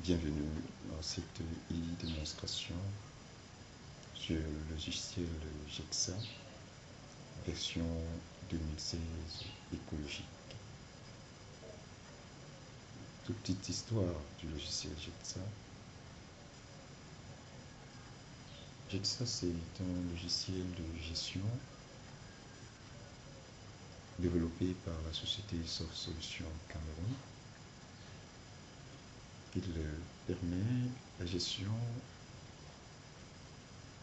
Bienvenue dans cette e-démonstration sur le logiciel GEXA version 2016 écologique. Toute petite histoire du logiciel GEXA. GEXA, c'est un logiciel de gestion développé par la société Soft Solutions Cameroun. Il permet la gestion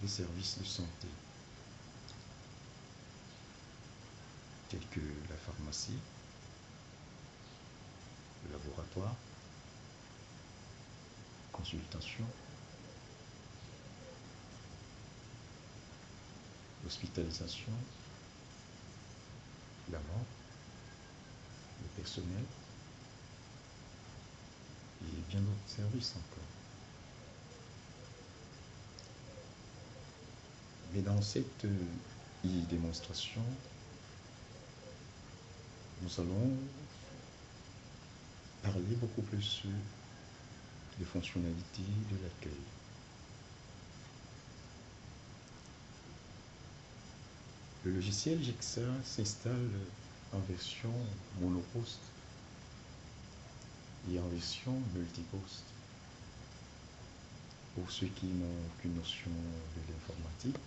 des services de santé, tels que la pharmacie, le laboratoire, consultation, l'hospitalisation, la mort, le personnel et bien d'autres services encore. Mais dans cette e-démonstration, nous allons parler beaucoup plus des fonctionnalités de l'accueil. Le logiciel GEXA s'installe en version monoposte et en version multiposte. Pour ceux qui n'ont aucune notion de l'informatique,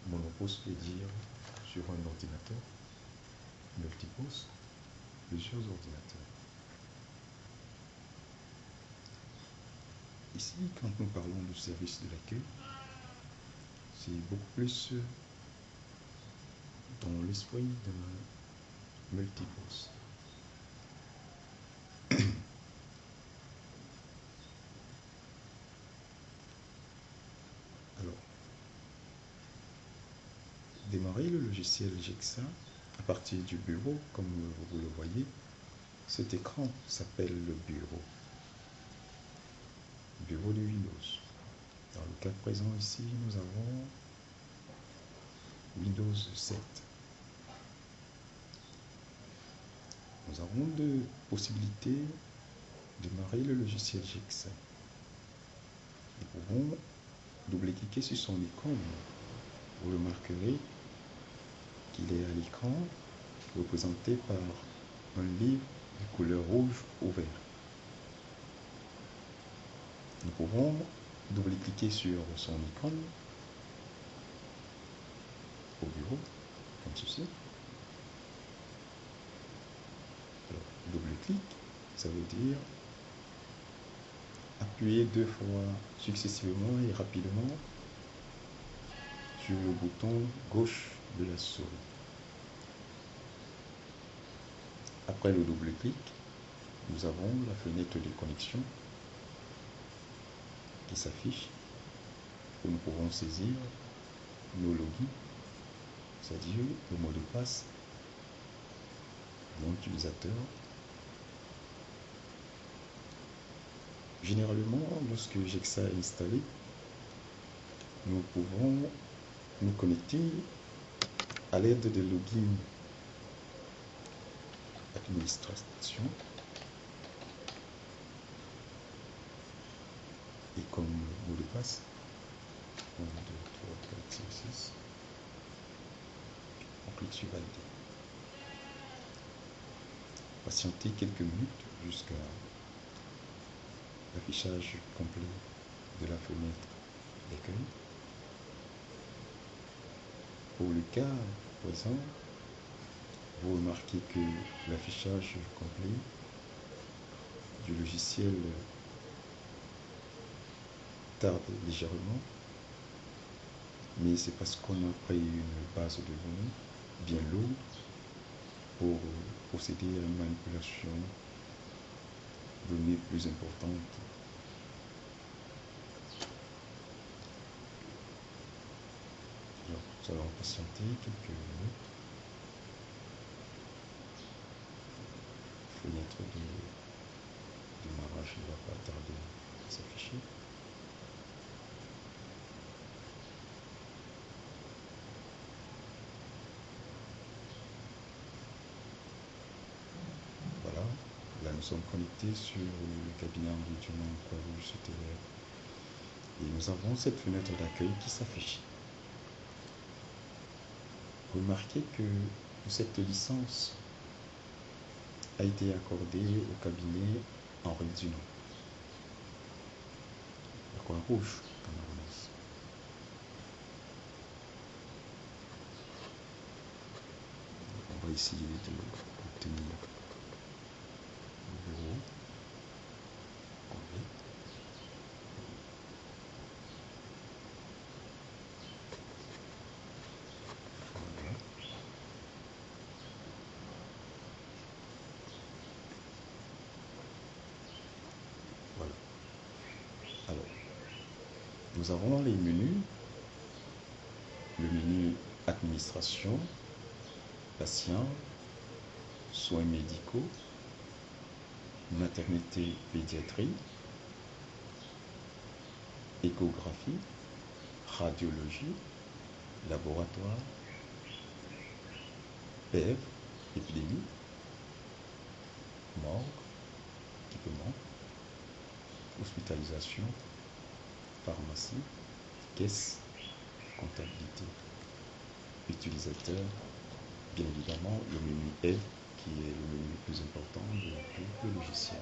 monoposte veut dire sur un ordinateur, multiposte, plusieurs ordinateurs. Ici, quand nous parlons du service de l'accueil, c'est beaucoup plus dans l'esprit d'un multiposte. Alors, démarrer le logiciel GEXA à partir du bureau, comme vous le voyez. Cet écran s'appelle le bureau de Windows. Dans le cas présent ici, nous avons Windows 7. Nous avons deux possibilités de démarrer le logiciel GEXA. Nous pouvons double-cliquer sur son icône. Vous remarquerez qu'il est à l'écran représenté par un livre de couleur rouge ou vert. Nous pouvons double-cliquer sur son icône au bureau, comme ceci. Alors, double-clic, ça veut dire appuyer deux fois successivement et rapidement sur le bouton gauche de la souris. Après le double-clic, nous avons la fenêtre de connexion qui s'affiche, où nous pouvons saisir nos logins, c'est-à-dire le mot de passe de l'utilisateur. Généralement, lorsque GEXA est installé, nous pouvons nous connecter à l'aide de login administration et comme mot de passe 1, 2, 3, 4, 5, 6, on clique sur valider. Patienter quelques minutes jusqu'à l'affichage complet de la fenêtre d'accueil. Pour le cas présent, vous remarquez que l'affichage complet du logiciel tarde légèrement, mais c'est parce qu'on a créé une base de données bien lourde pour procéder à une manipulation de données plus importante. Alors, nous allons patienter quelques minutes. Fenêtre de démarrage ne va pas tarder à s'afficher. Voilà, là nous sommes connectés sur le cabinet Anglais du Nom Croix-Rouge supérieur. Et nous avons cette fenêtre d'accueil qui s'affiche. Remarquez que cette licence a été accordée au cabinet Henri Dunant, la Croix-Rouge camerounaise. On va essayer d'obtenir le bureau. Voilà. Alors, nous avons les menus. Le menu administration, patient, soins médicaux, maternité, pédiatrie, échographie, radiologie, laboratoire, PEV, épidémie, morgue, équipement, hospitalisation, pharmacie, caisse, comptabilité. Utilisateur, bien évidemment, le menu Aide, qui est le menu le plus important de tout le logiciel.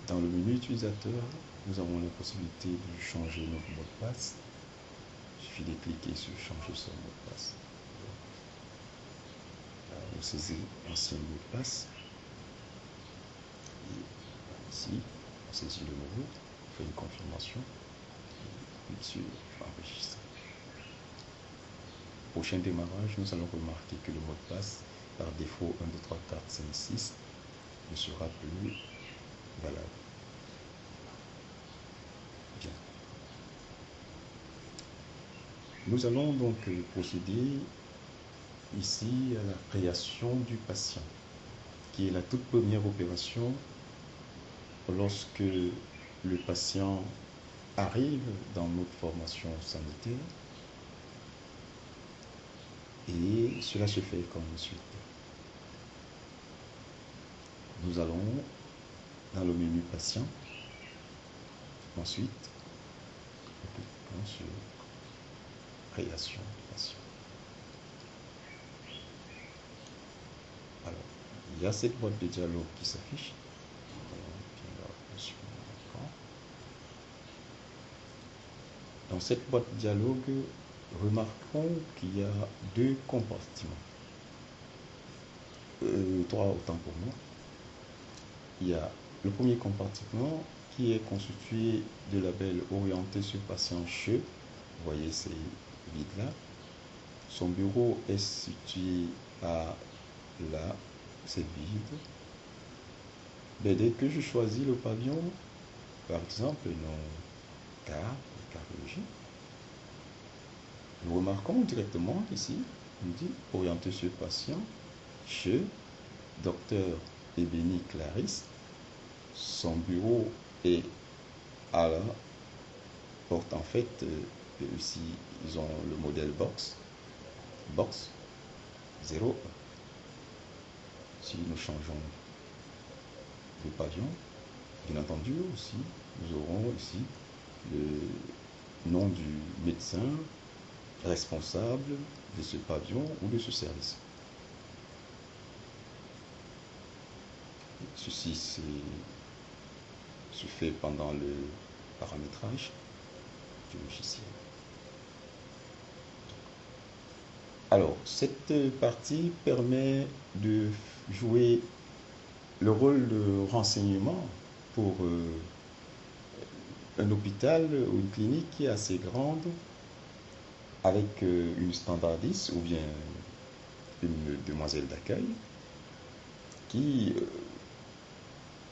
Dans le menu utilisateur, nous avons la possibilité de changer notre mot de passe. Il suffit de cliquer sur changer son mot de passe. On saisit l'ancien mot de passe. Et ici, on saisit le nouveau, on fait une confirmation. Et puis sur enregistrer. Prochain démarrage, nous allons remarquer que le mot de passe, par défaut 1, 2, 3, 4, 5, 6, ne sera plus valable. Bien. Nous allons donc procéder ici à la création du patient, qui est la toute première opération lorsque le patient arrive dans notre formation sanitaire. Et cela se fait comme suit. Nous allons dans le menu patient. Ensuite, nous cliquons sur création du patient. Alors, il y a cette boîte de dialogue qui s'affiche. Dans cette boîte de dialogue, remarquons qu'il y a deux compartiments. Trois autant pour moi. Il y a le premier compartiment qui est constitué de labels orientés sur patient CHE. Vous voyez ces vides-là. Son bureau est situé à là, c'est vide. Mais dès que je choisis le pavillon, par exemple, non cardiologie, nous remarquons directement ici, on dit orienté sur patient, chez docteur Ebénie Clarisse. Son bureau est à la porte, en fait, ici, ils ont le modèle box 01. Si nous changeons de pavillon, bien entendu aussi, nous aurons ici le nom du médecin responsable de ce pavillon ou de ce service. Ceci se fait pendant le paramétrage du logiciel. Alors, cette partie permet de jouer le rôle de renseignement pour un hôpital ou une clinique qui est assez grande, avec une standardiste ou bien une demoiselle d'accueil qui,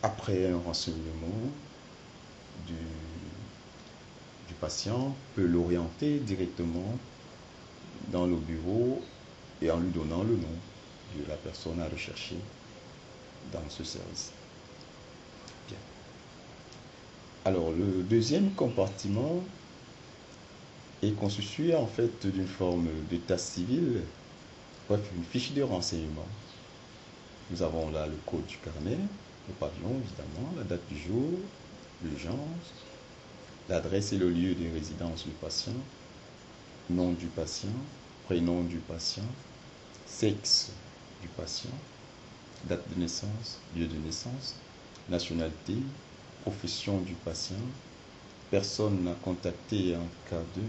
après un renseignement du patient, peut l'orienter directement dans le bureau et en lui donnant le nom de la personne à rechercher dans ce service. Bien. Alors, le deuxième compartiment est constitué en fait d'une forme d'état civil, bref, une fiche de renseignement. Nous avons là le code du carnet, le pavillon évidemment, la date du jour, l'urgence, l'adresse et le lieu de résidence du patient, nom du patient, prénom du patient, sexe du patient, date de naissance, lieu de naissance, nationalité, profession du patient, personne à contacter en cas de,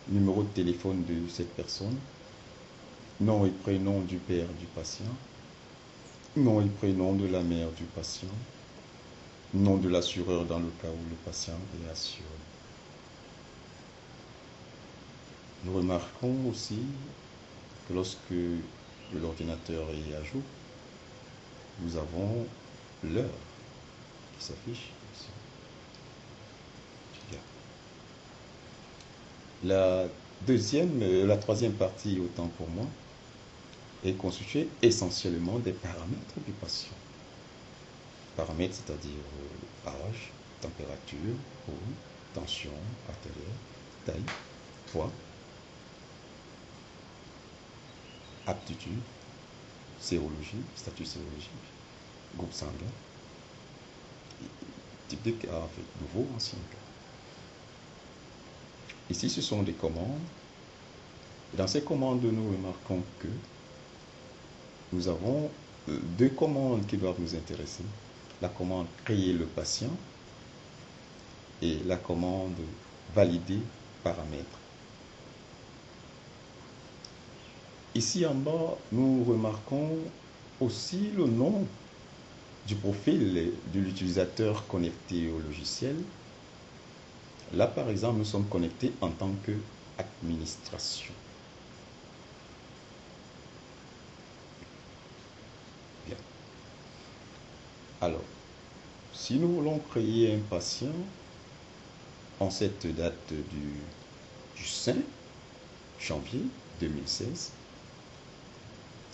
numéro de téléphone de cette personne, nom et prénom du père du patient, nom et prénom de la mère du patient, nom de l'assureur dans le cas où le patient est assuré. Nous remarquons aussi que lorsque l'ordinateur est à jour, nous avons l'heure qui s'affiche ici. La troisième partie, autant pour moi, est constituée essentiellement des paramètres du patient. Paramètres, c'est-à-dire âge, température, poids, tension artérielle, taille, poids, aptitude, sérologie, statut sérologique, groupe sanguin, type de cas, en fait, nouveau, ancien cas. Ici, ce sont des commandes. Dans ces commandes, nous remarquons que nous avons deux commandes qui doivent nous intéresser. La commande créer le patient et la commande valider paramètres. Ici en bas, nous remarquons aussi le nom du profil de l'utilisateur connecté au logiciel. Là, par exemple, nous sommes connectés en tant qu'administration. Bien. Alors, si nous voulons créer un patient en cette date du 5 janvier 2016,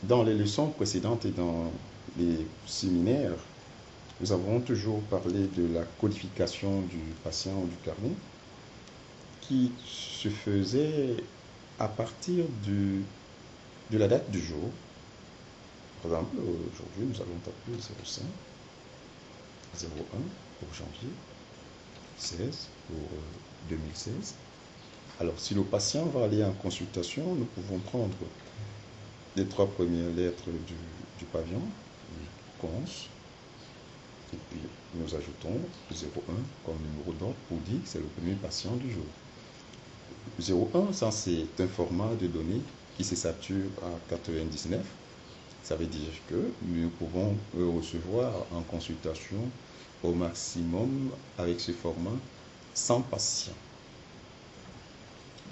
dans les leçons précédentes et dans les séminaires, nous avons toujours parlé de la codification du patient ou du carnet qui se faisait à partir de la date du jour. Par exemple, aujourd'hui, nous allons taper 05, 01 pour janvier, 16 pour 2016. Alors, si le patient va aller en consultation, nous pouvons prendre les trois premières lettres du pavillon, cons, et puis nous ajoutons 01 comme numéro d'ordre pour dire que c'est le premier patient du jour. 01, ça c'est un format de données qui se sature à 99. Ça veut dire que nous pouvons recevoir en consultation au maximum avec ce format 100 patients.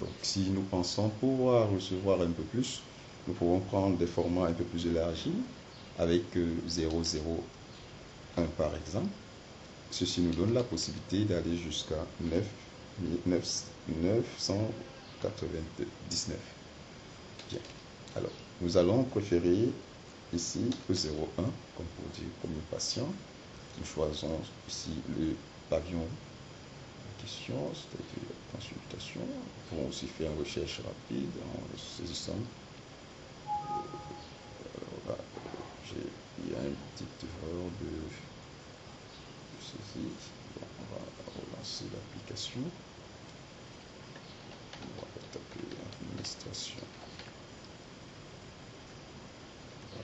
Donc si nous pensons pouvoir recevoir un peu plus, nous pouvons prendre des formats un peu plus élargis avec 001 par exemple. Ceci nous donne la possibilité d'aller jusqu'à 999. Bien. Alors, nous allons préférer ici le 01 comme pour dire premier patient. Nous choisissons ici le pavillon en question, c'est-à-dire la consultation. Nous pouvons aussi faire une recherche rapide en saisissant. Il y a une petite erreur de saisie. Bon, on va relancer l'application. On va taper administration.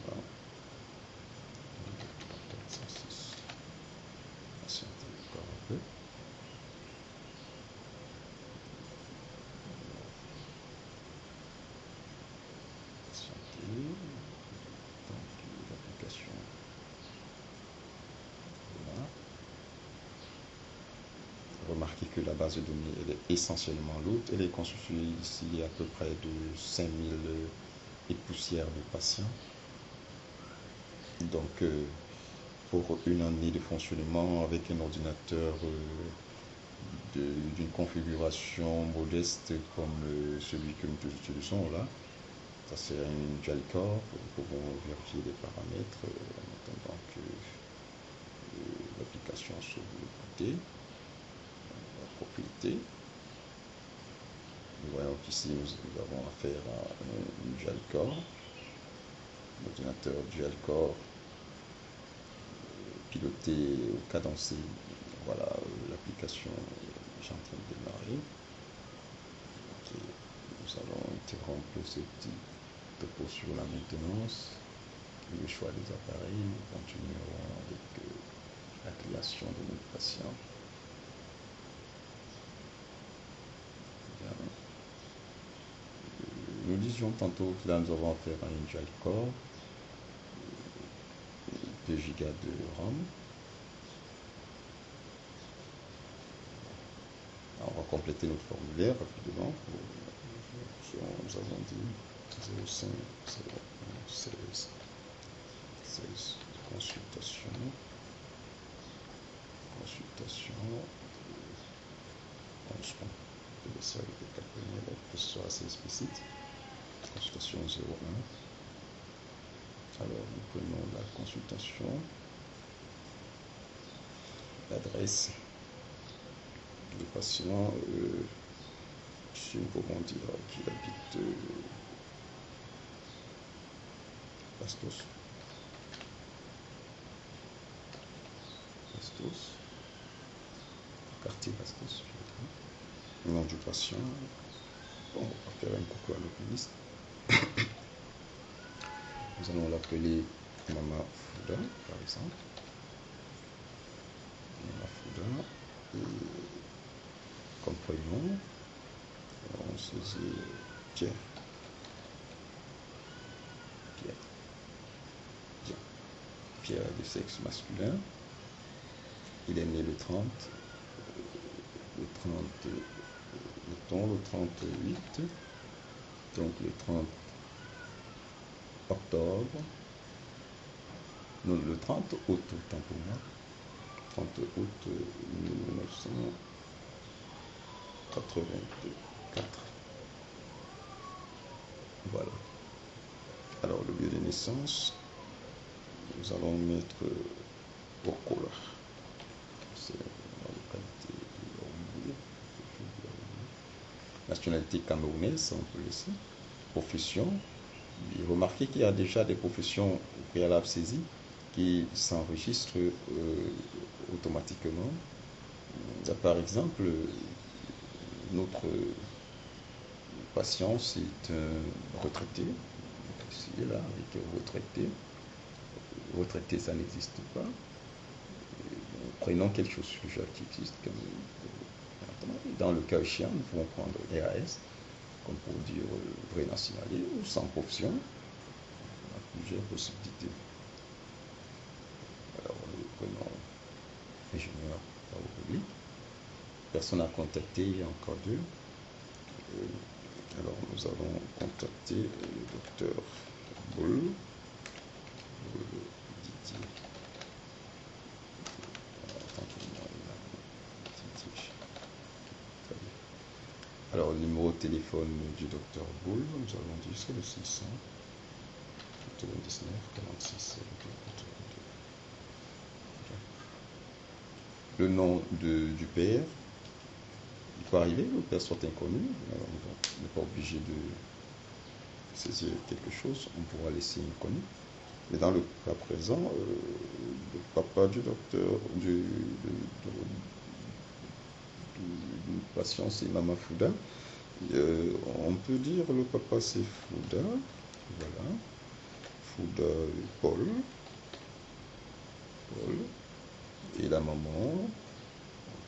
Voilà. 406. Patienter encore un peu. Patienter. L'application. Voilà. Remarquez que la base de données elle est essentiellement lourde. Elle est constituée ici à peu près de 5000 et poussières de patients. Donc, pour une année de fonctionnement avec un ordinateur d'une configuration modeste comme celui que nous utilisons là, ça c'est une dual core. Nous pouvons vérifier les paramètres en attendant que l'application soit bootée. La propriété. Nous voyons qu'ici nous avons affaire à une dual core. l'ordinateur dual core piloté ou cadencé. Voilà, l'application est en train de démarrer. Okay. Nous allons intégrer un peu ce petit topo sur la maintenance, le choix des appareils. Nous continuerons avec la création de notre patient. Bien. Nous disions tantôt que là nous avons affaire à un dual core, 2 Go de RAM. On va compléter notre formulaire rapidement. Nous avons dit 05 16 consultation je pense que ça avec les calculs pour que ce soit assez explicite. Consultation 01. Alors nous prenons la consultation, l'adresse du patient, si nous pouvons dire qu'il habite Bastos, quartier Bastos, le nom du patient. Bon, on va faire un coucou à notre ministre. Nous allons l'appeler Mama Fouda, par exemple. Mama Fouda. Et comme prénom, on saisit Pierre. Pierre de sexe masculin. Il est né le 30, mettons le 38, donc le 30 octobre, non, le 30 août, autant pour moi, 30 août 1984. Voilà. Alors, le lieu de naissance, nous allons mettre Bokola. C'est la localité de Yaoundé. Nationalité camerounaise, on peut laisser. Profession. Et remarquez qu'il y a déjà des professions préalables saisies qui s'enregistrent automatiquement. Par exemple, notre patient, c'est un retraité. Ici, là, avec retraité. Retraité, ça n'existe pas. Prenons quelque chose qui existe. Dans le cas échéant, nous pouvons prendre RAS, comme pour dire vraie nationalité, ou sans profession. On a plusieurs possibilités. Alors, nous prenons ingénieur par le public. Personne à contacter, il y a encore deux. Alors, nous allons contacter le docteur Boll. Didier. Alors, le numéro de téléphone du docteur Boll, nous avons dit c'est le 600 99 46 Le nom du père, il peut arriver que le père soit inconnu, on n'est pas obligé de saisir quelque chose, on pourra laisser inconnu. Mais dans le cas présent, le papa du docteur, du patient, c'est Mama Fouda. On peut dire le papa c'est Fouda, voilà. Fouda Paul. Et la maman, on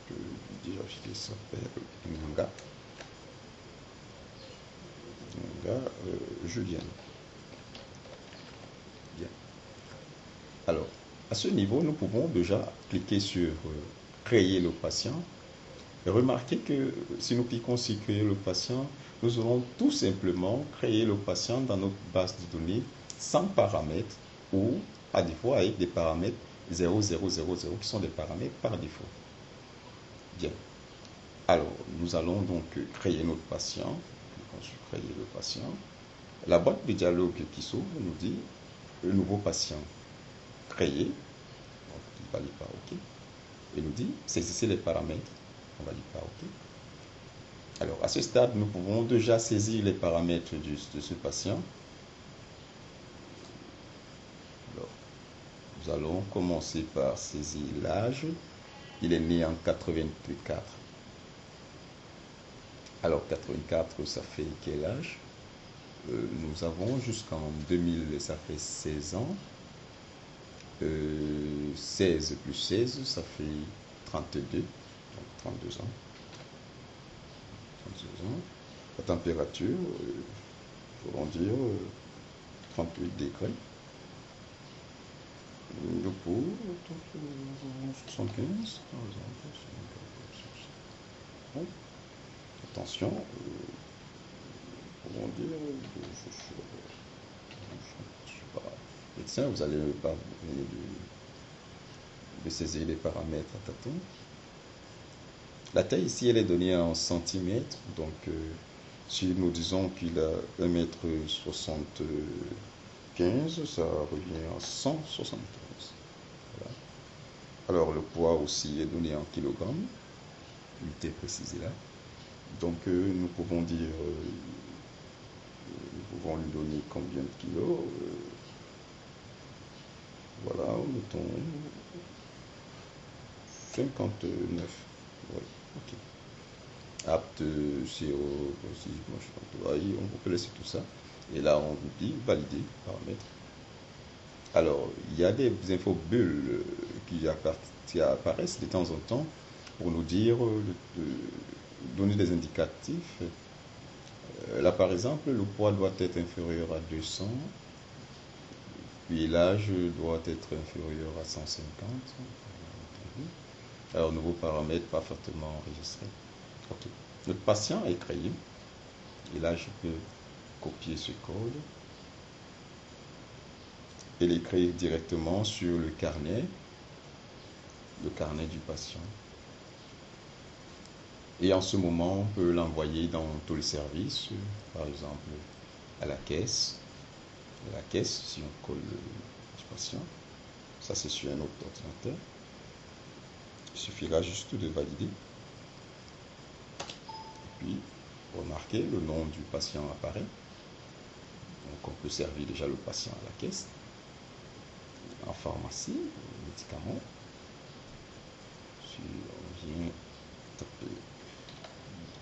peut dire qu'il s'appelle Nga. Julienne. Bien. Alors, à ce niveau, nous pouvons déjà cliquer sur créer le patient. Et remarquez que si nous cliquons sur créer le patient, nous allons tout simplement créer le patient dans notre base de données sans paramètres ou à défaut avec des paramètres 0000 qui sont des paramètres par défaut. Bien. Alors, nous allons donc créer notre patient. Cliquons sur créer le patient. La boîte de dialogue qui s'ouvre nous dit le nouveau patient créé. On va dire par OK. Et nous dit saisissez les paramètres. On va dire par OK. Alors, à ce stade, nous pouvons déjà saisir les paramètres de ce patient. Nous allons commencer par saisir l'âge. Il est né en 84. Alors 84, ça fait quel âge? Nous avons jusqu'en 2000, ça fait 16 ans. 16 plus 16, ça fait 32. Donc 32 ans. 32 ans. La température, il faut dire 38 degrés. Le pot, 75, par exemple. Bon. Attention, comment dire, je suis pas médecin, vous allez pas de saisir les paramètres à tâtons. La taille ici, elle est donnée en centimètres, donc si nous disons qu'il a 1,75 m, ça revient à 175. Voilà. Alors le poids aussi est donné en kilogrammes, unité précisée là. Donc nous pouvons dire, nous pouvons lui donner combien de kilos. Voilà, mettons 59. Oui, ok. Apte, si on peut laisser tout ça. Et là, on dit valider, paramètres. Alors, il y a des infobulles qui apparaissent de temps en temps pour nous dire, donner des indicatifs. Là, par exemple, le poids doit être inférieur à 200, puis l'âge doit être inférieur à 150. Alors, nouveau paramètre parfaitement enregistré. Ok. Notre patient est créé. Et là, je peux copier ce code et l'écrire directement sur le carnet du patient. Et en ce moment, on peut l'envoyer dans tous les services, par exemple à la caisse. À la caisse, si on colle le patient, ça c'est sur un autre ordinateur. Il suffira juste de valider. Et puis, remarquez, le nom du patient apparaît. Donc on peut servir déjà le patient à la caisse. En pharmacie, médicaments. Si on vient taper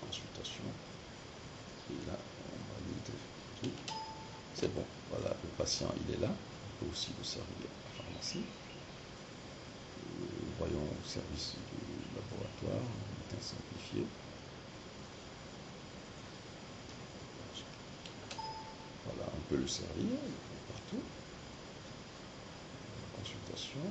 consultation, et là, on valide tout. C'est bon, voilà, le patient, il est là. On peut aussi le servir à la pharmacie. Voyons au service du laboratoire, bulletin simplifié. Voilà, on peut le servir partout. Consultation. On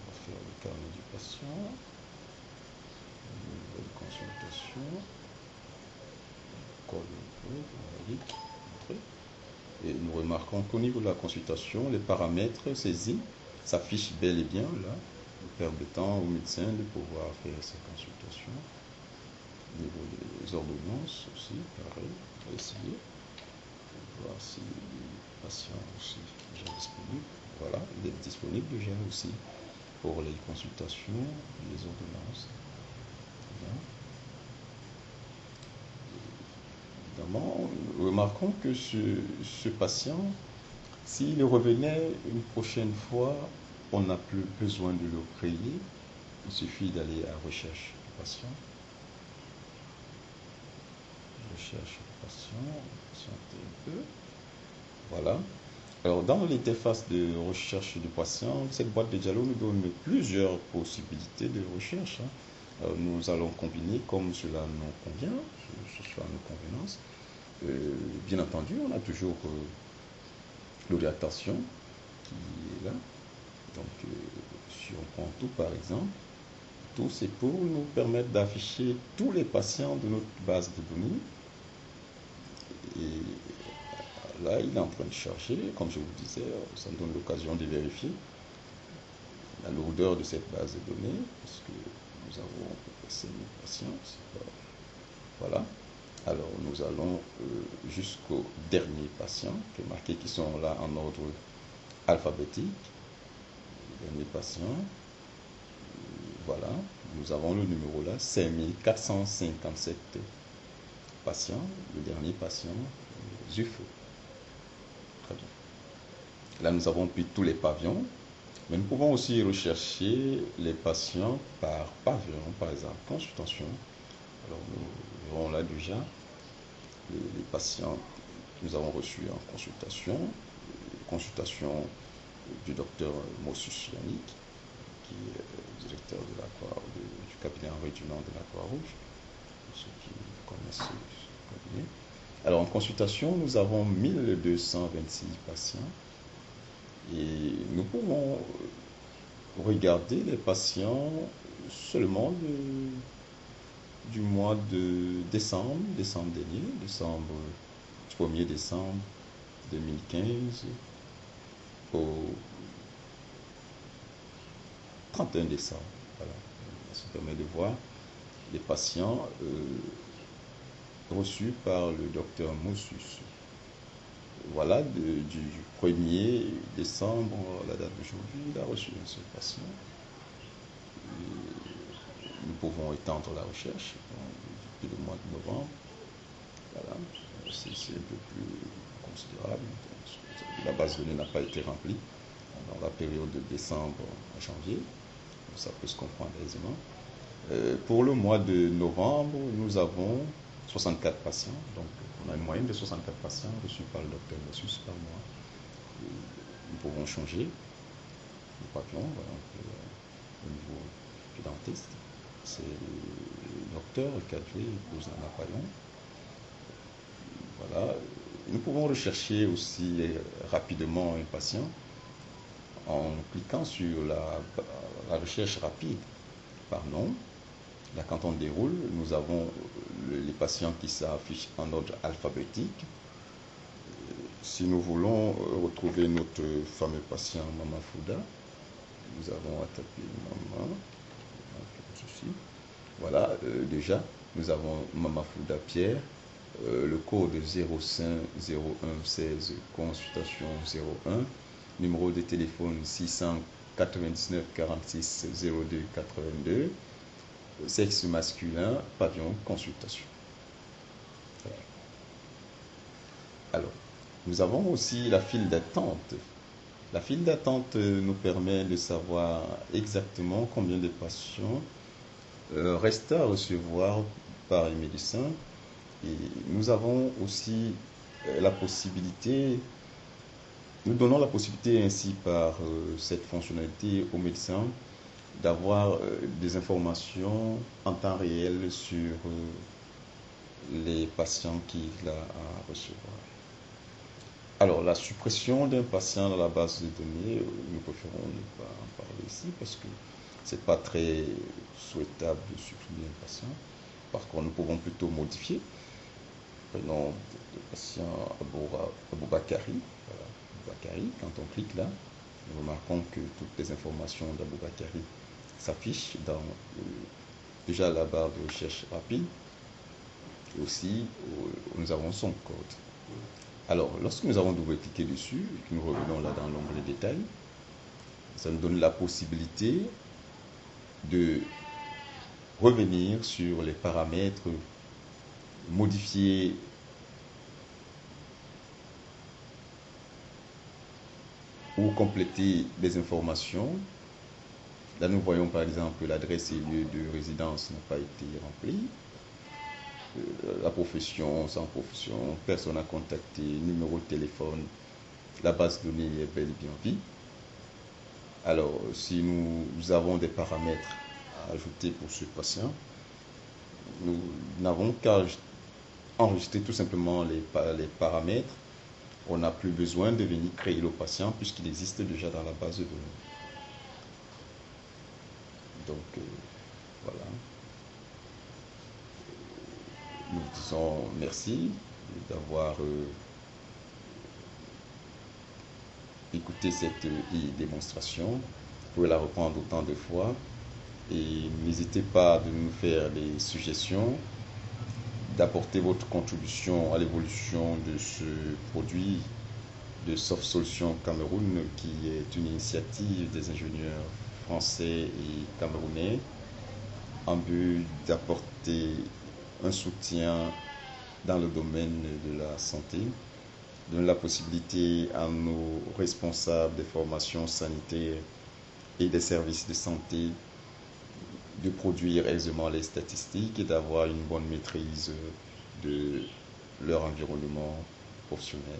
va faire le carnet du patient. Une nouvelle consultation. Et nous remarquons qu'au niveau de la consultation, les paramètres saisis s'affichent bel et bien là. Nous perdons de temps au médecin de pouvoir faire ces consultations. Au niveau des ordonnances aussi, pareil, on va essayer. Voir si le patient aussi est déjà disponible. Voilà, il est disponible déjà aussi pour les consultations, les ordonnances. Voilà. Évidemment, remarquons que ce patient, s'il revenait une prochaine fois, on n'a plus besoin de le créer. Il suffit d'aller à recherche du patient. Recherche du patient, patienter un peu. Voilà. Alors, dans l'interface de recherche du patient, cette boîte de dialogue nous donne plusieurs possibilités de recherche. Nous allons combiner comme cela nous convient, ce soit à nos convenances. Bien entendu, on a toujours l'orientation qui est là. Donc, si on prend tout par exemple, tout c'est pour nous permettre d'afficher tous les patients de notre base de données. Et là, il est en train de charger, comme je vous disais, ça me donne l'occasion de vérifier la lourdeur de cette base de données, parce que nous avons 5 000 patients. Voilà. Alors, nous allons jusqu'au dernier patient, qui est marqué, qui sont là en ordre alphabétique. Dernier patient. Voilà. nous avons le numéro là, 5457 patients. Le dernier patient, Zufo. Très bien. Là, nous avons pris tous les pavillons, mais nous pouvons aussi rechercher les patients par pavillon, par exemple, consultation. Alors, nous verrons là déjà les patients que nous avons reçus en consultation du docteur Mossus Yannick, qui est directeur de du cabinet Henri Dunant de la Croix-Rouge, pour ceux qui connaissent ce cabinet. Alors, en consultation, nous avons 1226 patients et nous pouvons regarder les patients seulement du mois de décembre dernier, du 1er décembre 2015 au 31 décembre. Voilà. Ça permet de voir les patients reçus par le docteur Mossus. Voilà, du 1er décembre, la date d'aujourd'hui, il a reçu un seul patient. Nous pouvons étendre la recherche depuis le mois de novembre. Voilà, c'est un peu plus considérable. La base de données n'a pas été remplie dans la période de décembre à janvier. Ça peut se comprendre aisément. Pour le mois de novembre, nous avons 64 patients. Donc, on a une moyenne de 64 patients reçus par le docteur Mossus par mois. Nous pouvons changer le pavillon. Voilà, au niveau du dentiste, c'est le docteur Cadré, épouse Nana Payon. Voilà. Nous pouvons rechercher aussi rapidement un patient en cliquant sur la recherche rapide par nom. Là, quand on déroule, nous avons les patients qui s'affichent en ordre alphabétique. Si nous voulons retrouver notre fameux patient Maman Fouda, nous avons à taper Maman, comme ceci. Voilà, déjà, nous avons Maman Fouda Pierre, le code 050116, consultation 01, numéro de téléphone 699 46 02 82, sexe masculin, pavillon, consultation. Alors, nous avons aussi la file d'attente. La file d'attente nous permet de savoir exactement combien de patients restent à recevoir par un médecin. Et nous avons aussi la possibilité, nous donnons la possibilité ainsi par cette fonctionnalité aux médecins d'avoir des informations en temps réel sur les patients qu'il a à recevoir. Alors, la suppression d'un patient dans la base de données, nous préférons ne pas en parler ici parce que ce n'est pas très souhaitable de supprimer un patient. Par contre, nous pouvons plutôt modifier. Prenons le patient Aboubakari. Voilà, Aboubakari. Quand on clique là, nous remarquons que toutes les informations d'Aboubakari s'affichent dans déjà la barre de recherche rapide. Et aussi, nous avons son code. Alors, lorsque nous avons double-cliqué dessus et que nous revenons là dans l'onglet détail, ça nous donne la possibilité de revenir sur les paramètres, modifier ou compléter des informations. Là, nous voyons par exemple que l'adresse et lieu de résidence n'a pas été rempli. La profession, sans profession, personne à contacter, numéro de téléphone, la base de données est bel et bien vide. Alors, si nous avons des paramètres à ajouter pour ce patient, nous n'avons qu'à enregistrer tout simplement les paramètres. On n'a plus besoin de venir créer le patient puisqu'il existe déjà dans la base de données. Donc, voilà. Nous disons merci d'avoir écouté cette démonstration. Vous pouvez la reprendre autant de fois. Et n'hésitez pas de nous faire des suggestions, d'apporter votre contribution à l'évolution de ce produit de Soft Solutions Cameroun, qui est une initiative des ingénieurs français et camerounais en vue d'apporter un soutien dans le domaine de la santé, donne la possibilité à nos responsables des formations sanitaires et des services de santé de produire aisément les statistiques et d'avoir une bonne maîtrise de leur environnement professionnel.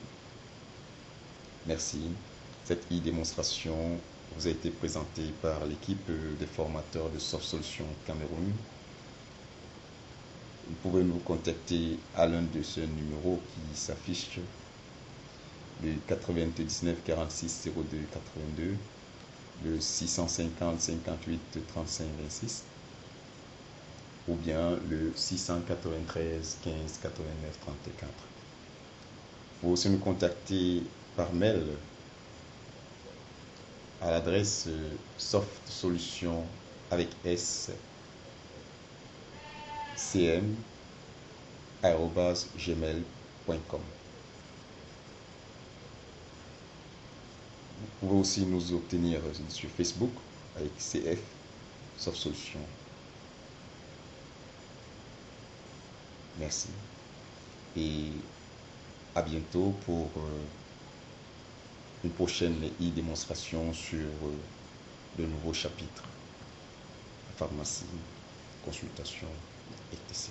Merci. Cette e-démonstration vous a été présentée par l'équipe des formateurs de Soft Solutions Cameroun. Vous pouvez nous contacter à l'un de ces numéros qui s'affiche, le 99 46 02 82, le 650 58 35 26 ou bien le 693 15 89 34. Vous pouvez aussi nous contacter par mail à l'adresse softsolutions avec s cm@gmail.com. Vous pouvez aussi nous obtenir sur Facebook avec CF Soft Solutions. Merci et à bientôt pour une prochaine e-démonstration sur de nouveaux chapitres, pharmacie, consultation, etc.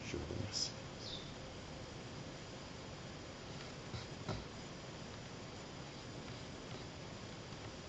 Je vous remercie.